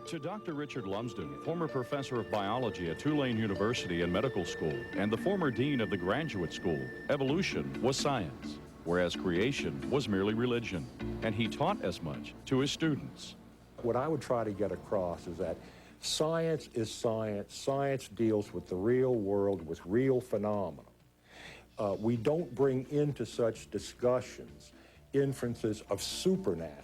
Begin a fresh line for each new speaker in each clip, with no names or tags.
To Dr. Richard Lumsden, former professor of biology at Tulane University and Medical School, and the former dean of the graduate school, evolution was science, whereas creation was merely religion, and he taught as much to his students.
What I would try to get across is that science is science. Science deals with the real world, with real phenomena. We don't bring into such discussions inferences of supernatural.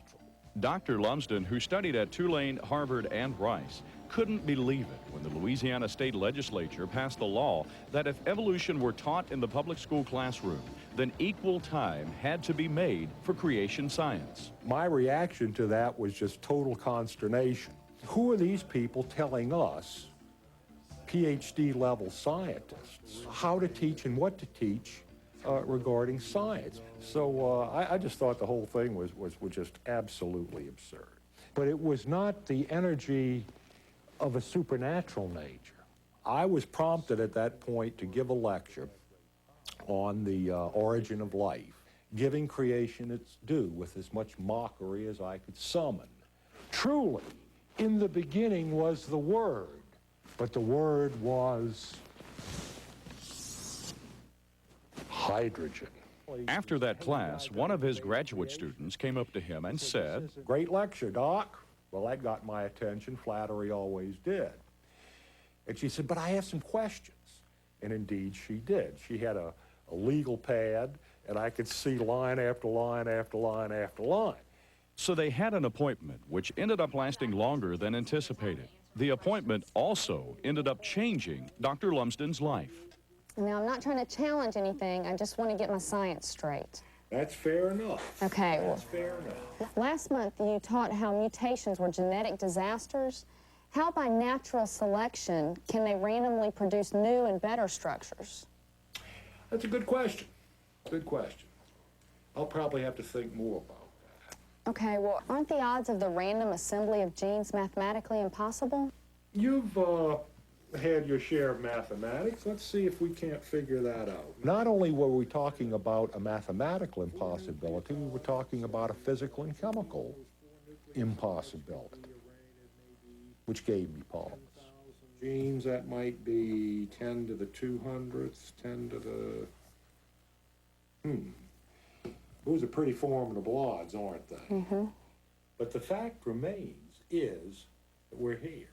Dr. Lumsden, who studied at Tulane, Harvard, and Rice, couldn't believe it when the Louisiana State Legislature passed a law that if evolution were taught in the public school classroom, then equal time had to be made for creation science.
My reaction to that was just total consternation. Who are these people telling us, PhD-level scientists, how to teach and what to teach regarding science? So I just thought the whole thing was just absolutely absurd. But it was not the energy of a supernatural nature. I was prompted at that point to give a lecture on the origin of life, giving creation its due with as much mockery as I could summon. Truly, in the beginning was the Word, but the Word was hydrogen.
After that class, one of his graduate students came up to him and said,
"Great lecture, Doc." Well, that got my attention. Flattery always did. And she said, "But I have some questions." And indeed she did. She had a legal pad, and I could see line after line after line after line.
So they had an appointment, which ended up lasting longer than anticipated. The appointment also ended up changing Dr. Lumsden's life.
Now, I'm not trying to challenge anything. I just want to get my science straight.
That's fair enough.
Okay.
That's fair enough.
Last month, you taught how mutations were genetic disasters. How by natural selection can they randomly produce new and better structures?
That's a good question. Good question. I'll probably have to think more about that.
Okay, well, aren't the odds of the random assembly of genes mathematically impossible?
You've had your share of mathematics. Let's see if we can't figure that out. Not only were we talking about a mathematical impossibility, we were talking about a physical and chemical impossibility, which gave me pause. Genes, that might be 10 to the 200th, 10 to the... Those are pretty formidable odds, aren't they?
Mm-hmm.
But the fact remains is that we're here.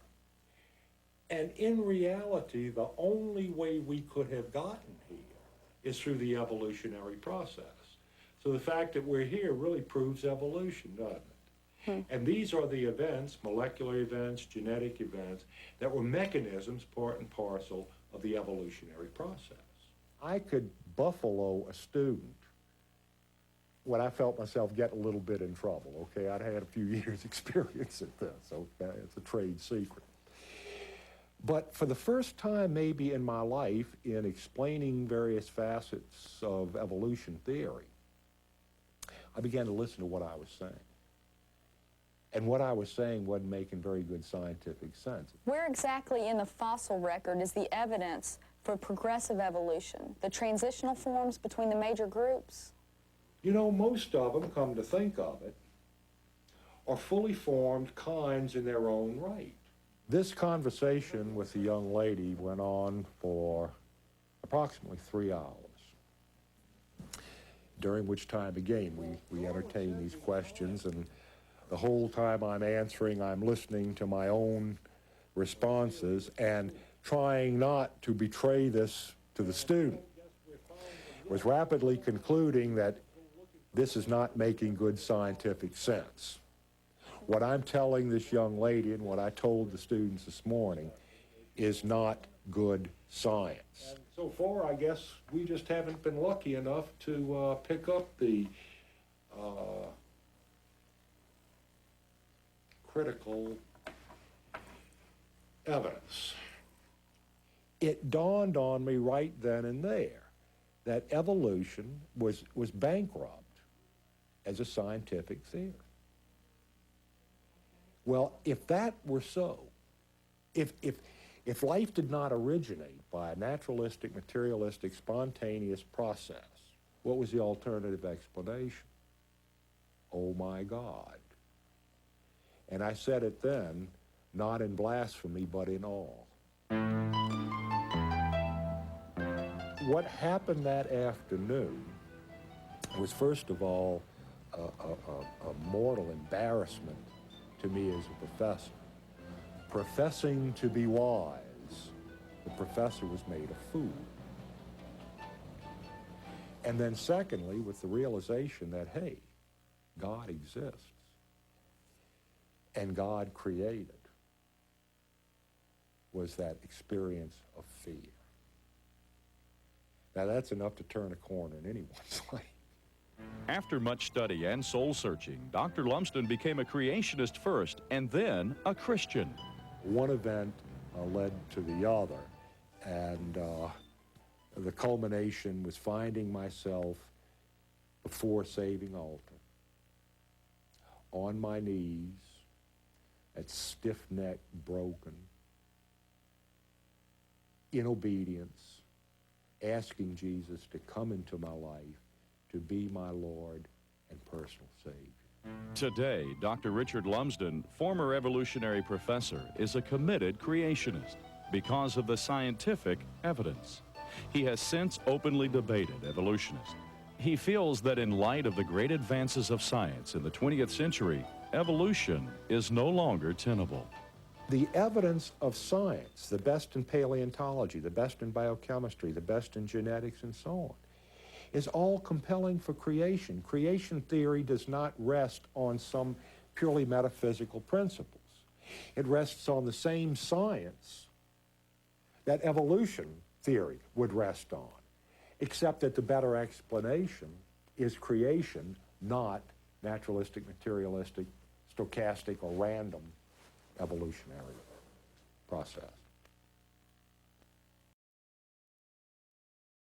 And in reality, the only way we could have gotten here is through the evolutionary process. So the fact that we're here really proves evolution, doesn't it? And these are the events, molecular events, genetic events, that were mechanisms part and parcel of the evolutionary process. I could buffalo a student when I felt myself get a little bit in trouble, okay? I'd had a few years' experience at this, okay? It's a trade secret. But for the first time maybe in my life, in explaining various facets of evolution theory, I began to listen to what I was saying. And what I was saying wasn't making very good scientific sense.
Where exactly in the fossil record is the evidence for progressive evolution, the transitional forms between the major groups?
You know, most of them, come to think of it, are fully formed kinds in their own right. This conversation with the young lady went on for approximately 3 hours, during which time, again, we entertained these questions, and the whole time I'm answering, I'm listening to my own responses and trying not to betray this to the student. Was rapidly concluding that this is not making good scientific sense. What I'm telling this young lady and what I told the students this morning is not good science. And so far, I guess we just haven't been lucky enough to pick up the critical evidence. It dawned on me right then and there that evolution was bankrupt as a scientific theory. Well, if that were so, if life did not originate by a naturalistic, materialistic, spontaneous process, what was the alternative explanation? Oh my God. And I said it then, not in blasphemy, but in awe. What happened that afternoon was, first of all, a mortal embarrassment to me as a professor. Professing to be wise, the professor was made a fool. And then secondly, with the realization that, hey, God exists and God created, was that experience of fear. Now that's enough to turn a corner in anyone's life.
After much study and soul-searching, Dr. Lumsden became a creationist first and then a Christian.
One event led to the other, and the culmination was finding myself before saving altar, on my knees, at stiff-necked, broken, in obedience, asking Jesus to come into my life, to be my Lord and personal Savior.
Today, Dr. Richard Lumsden, former evolutionary professor, is a committed creationist because of the scientific evidence. He has since openly debated evolutionists. He feels that in light of the great advances of science in the 20th century, evolution is no longer tenable.
The evidence of science, the best in paleontology, the best in biochemistry, the best in genetics, and so on, is all compelling for creation. Creation theory does not rest on some purely metaphysical principles. It rests on the same science that evolution theory would rest on, except that the better explanation is creation, not naturalistic, materialistic, stochastic, or random evolutionary process.